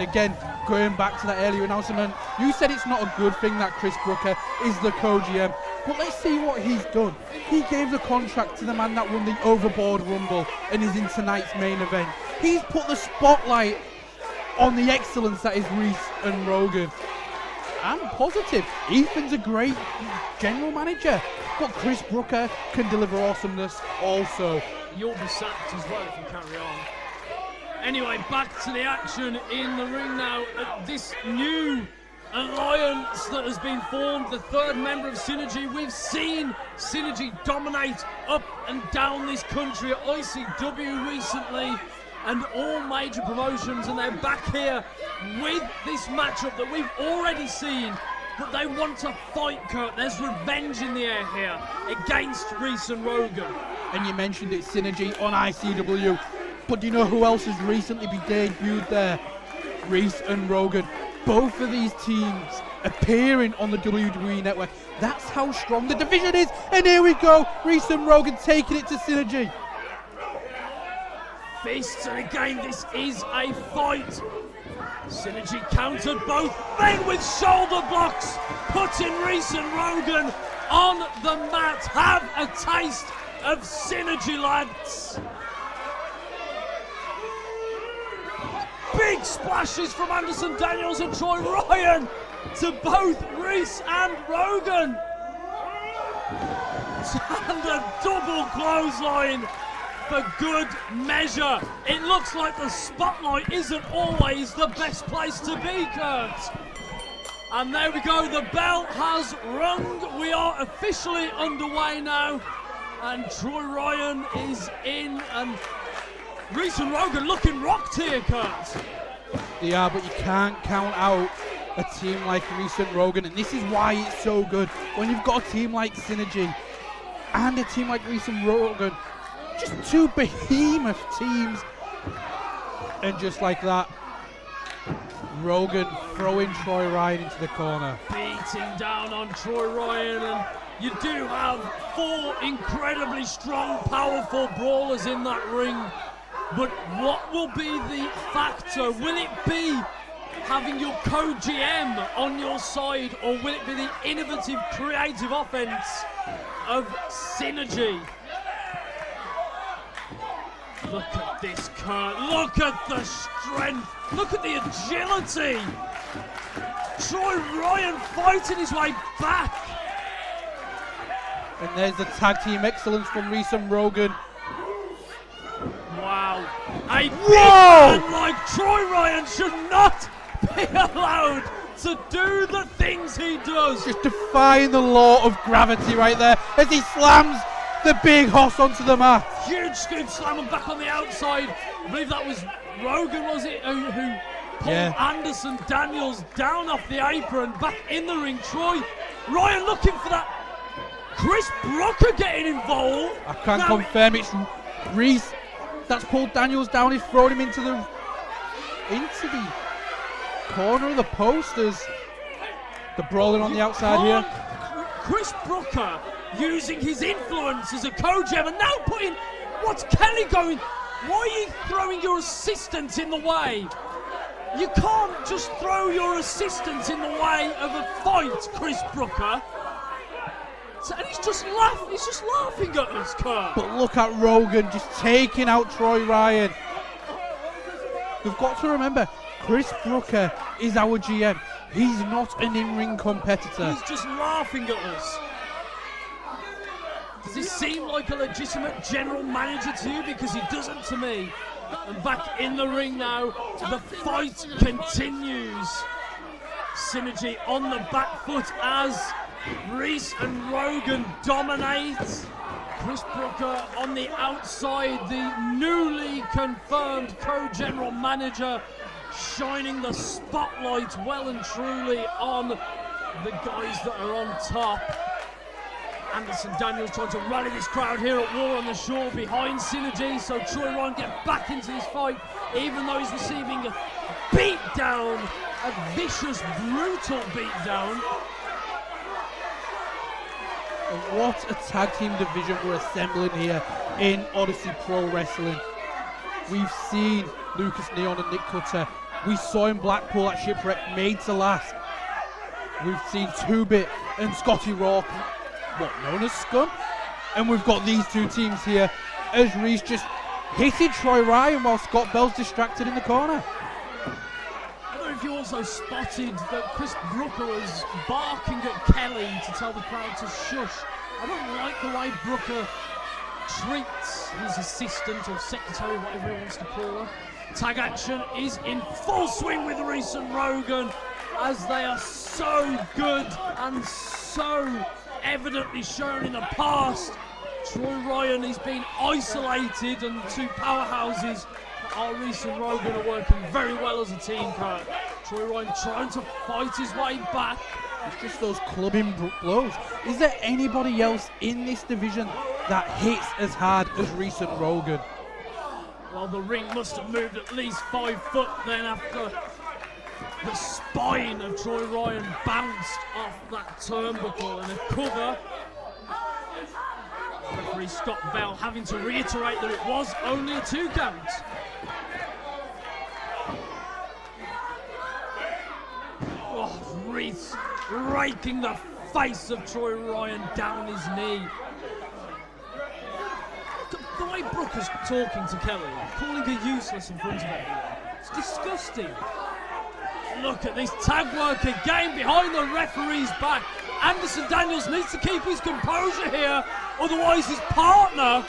again, going back to that earlier announcement, you said it's not a good thing that Chris Brooker is the co-GM, but let's see what he's done. He gave the contract to the man that won the Overboard Rumble and is in tonight's main event. He's put the spotlight on the excellence that is Reece and Rogan. I'm positive. Ethan's a great general manager, but Chris Brooker can deliver awesomeness also. You'll be sacked as well if you carry on. Anyway, back to the action in the ring now. This new alliance that has been formed, the third member of Sinergy. We've seen Sinergy dominate up and down this country at ICW recently and all major promotions, and they're back here with this matchup that we've already seen, but they want to fight, Kurt. There's revenge in the air here against Reece and Rogan. And you mentioned it, Sinergy on ICW, but do you know who else has recently been debuted there? Reece and Rogan. Both of these teams appearing on the WWE Network. That's how strong the division is. And here we go, Reece and Rogan taking it to Sinergy. Fists, and again, this is a fight. Sinergy countered both men with shoulder blocks, putting Reece and Rogan on the mat. Have a taste of Sinergy, lads. Big splashes from Anderson Daniels and Troy Ryan to both Reece and Rogan. And a double clothesline for good measure. It looks like the spotlight isn't always the best place to be, Kurt. And there we go, the bell has rung. We are officially underway now. And Troy Ryan is in, and Reece and Rogan looking rocked here, Kurt. They are, but you can't count out a team like Reece and Rogan, and this is why it's so good. When you've got a team like Sinergy and a team like Reece and Rogan, just two behemoth teams, and just like that, Rogan throwing Troy Ryan into the corner. Beating down on Troy Ryan, and you do have four incredibly strong, powerful brawlers in that ring. But what will be the factor? Will it be having your co-GM on your side, or will it be the innovative, creative offense of Sinergy? Look at this, Kurt. Look at the strength. Look at the agility. Troy Ryan fighting his way back. And there's the tag team excellence from Reece and Rogan. Wow. A big man like Troy Ryan should not be allowed to do the things he does. Just defying the law of gravity right there as he slams the big hoss onto the mat. Huge scoop slam and back on the outside. I believe that was Rogan, was it, who pulled Anderson Daniels down off the apron, back in the ring. Troy Ryan looking for that. Chris Brooker getting involved. I can confirm it's Reece that's pulled Daniels down. He's thrown him into the corner of the posters. The brawling on the outside here. Chris Brooker using his influence as a co-GM and now putting, what's Kelly going? Why are you throwing your assistant in the way? You can't just throw your assistant in the way of a fight, Chris Brooker. And he's just laughing at us, Kurt. But look at Rogan just taking out Troy Ryan. We've got to remember, Chris Brooker is our GM. He's not an in-ring competitor. He's just laughing at us. Does he seem like a legitimate general manager to you? Because he doesn't to me. And back in the ring now, the fight continues. Synergy on the back foot as Reece and Rogan dominate. Chris Brooker on the outside, the newly confirmed co-general manager, shining the spotlight well and truly on the guys that are on top. Anderson Daniels trying to rally this crowd here at War on the Shore behind Synergy, so Troy Ryan get back into this fight, even though he's receiving a beat down, a vicious, brutal beat down. And what a tag team division we're assembling here in Odyssey Pro Wrestling. We've seen Lucas Neon and Nick Cutter We saw in Blackpool at Shipwreck, made to last. We've seen 2-Bit and Scotty Rourke, what, known as Scum? And we've got these two teams here as Reece just hitting Troy Ryan while Scott Bell's distracted in the corner. I don't know if you also spotted that Chris Brooker was barking at Kelly to tell the crowd to shush. I don't like the way Brooker treats his assistant or secretary, whatever he wants to call her. Tag action is in full swing with Reece and Rogan, as they are so good and so evidently shown in the past. Troy Ryan is being isolated, and the two powerhouses that are Reece and Rogan are working very well as a team, Kurt. Troy Ryan trying to fight his way back. It's just those clubbing blows. Is there anybody else in this division that hits as hard as Reece and Rogan? Well, the ring must have moved at least 5 foot then after the spine of Troy Ryan bounced off that turnbuckle, and a cover. Referee Scott Bell having to reiterate that it was only a 2 count. Oh, Reece raking the face of Troy Ryan down his knee. The way Brooker's talking to Kelly, calling her useless in front of everyone, it's disgusting. Look at this tag work again behind the referee's back. Anderson Daniels needs to keep his composure here, otherwise his partner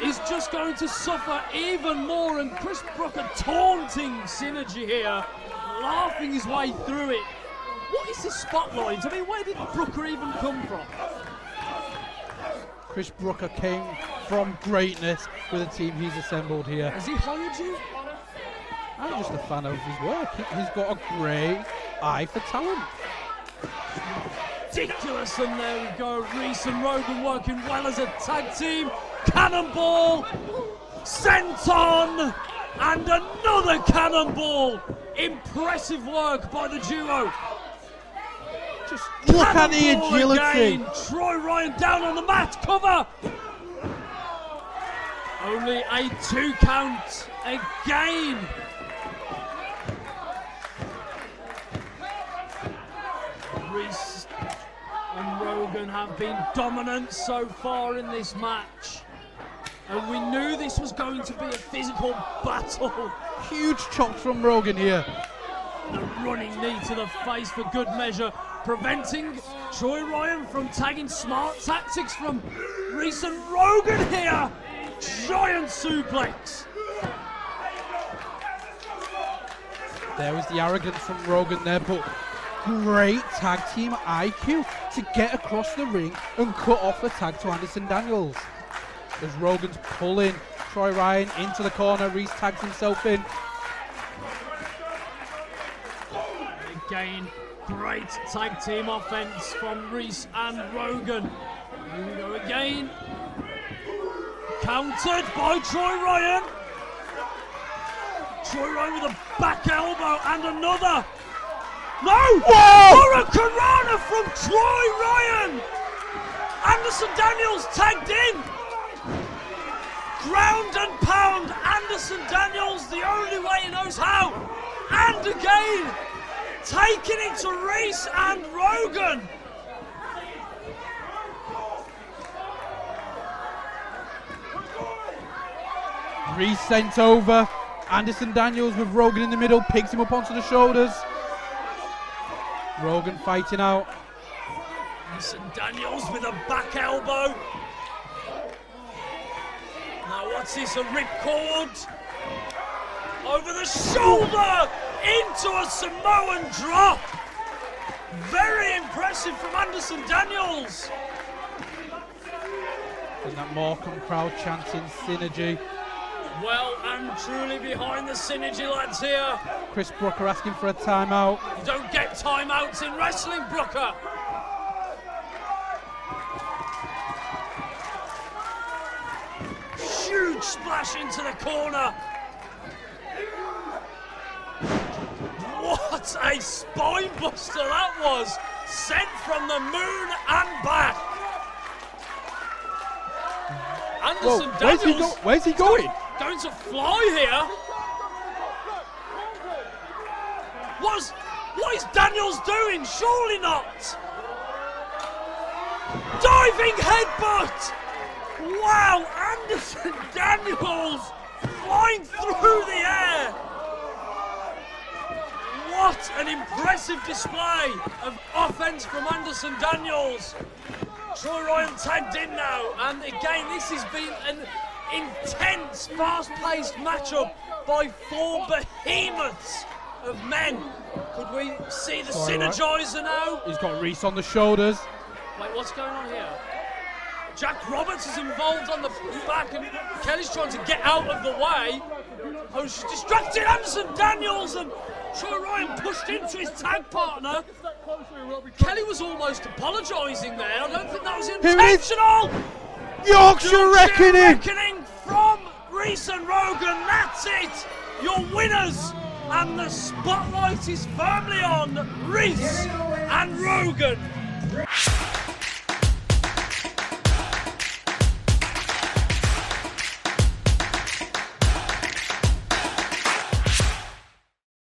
is just going to suffer even more. And Chris Brooker taunting Sinergy here, laughing his way through it. What is this spotlight? I mean, where did Brooker even come from? Chris Brooker came from greatness with the team he's assembled here. Has he hired you? I'm just a fan of his work. He's got a great eye for talent. Ridiculous, and there we go. Reece and Rogan working well as a tag team. Cannonball sent on, and another cannonball. Impressive work by the duo. Just look at the agility. Again. Troy Ryan down on the mat. Cover. Only a 2 count again. Reece and Rogan have been dominant so far in this match, and we knew this was going to be a physical battle. Huge chops from Rogan here. And a running knee to the face for good measure, preventing Troy Ryan from tagging. Smart tactics from Reece and Rogan here. Giant suplex. There was the arrogance from Rogan there, but great tag team IQ to get across the ring and cut off the tag to Anderson Daniels. As Rogan's pulling Troy Ryan into the corner, Reece tags himself in. Again, great tag team offense from Reece and Rogan. Here we go again. Countered by Troy Ryan. Troy Ryan with a back elbow and another. No! Whoa! Hurricanrana from Troy Ryan! Anderson Daniels tagged in! Ground and pound, Anderson Daniels the only way he knows how! And again, taking it to Reece and Rogan! Reece sent over. Anderson Daniels with Rogan in the middle, picks him up onto the shoulders. Rogan fighting out. Anderson Daniels with a back elbow. Now what's this, a ripcord? Over the shoulder, into a Samoan drop. Very impressive from Anderson Daniels. And that Morecambe crowd chanting Sinergy. Well and truly behind the Sinergy lads here. Chris Brooker asking for a timeout. You don't get timeouts in wrestling, Brooker. Huge splash into the corner. What a spine buster that was. Sent from the moon and back. Anderson Daniels. Where's he going? Going to fly here. What is Daniels doing? Surely not. Diving headbutt. Wow, Anderson Daniels flying through the air. What an impressive display of offense from Anderson Daniels. Troy Ryan tagged in now, and again this has been an intense, fast-paced matchup by 4 behemoths of men. Could we see the Synergizer now? He's got Reece on the shoulders. Wait, what's going on here? Jack Roberts is involved on the back, and Kelly's trying to get out of the way. Oh, she's distracted Anderson Daniels, and Troy Ryan pushed into his tag partner. Kelly was almost apologising there. I don't think that was intentional. Yorkshire Reckoning from Reece and Rogan. That's it. Your winners. And the spotlight is firmly on Reece and Rogan.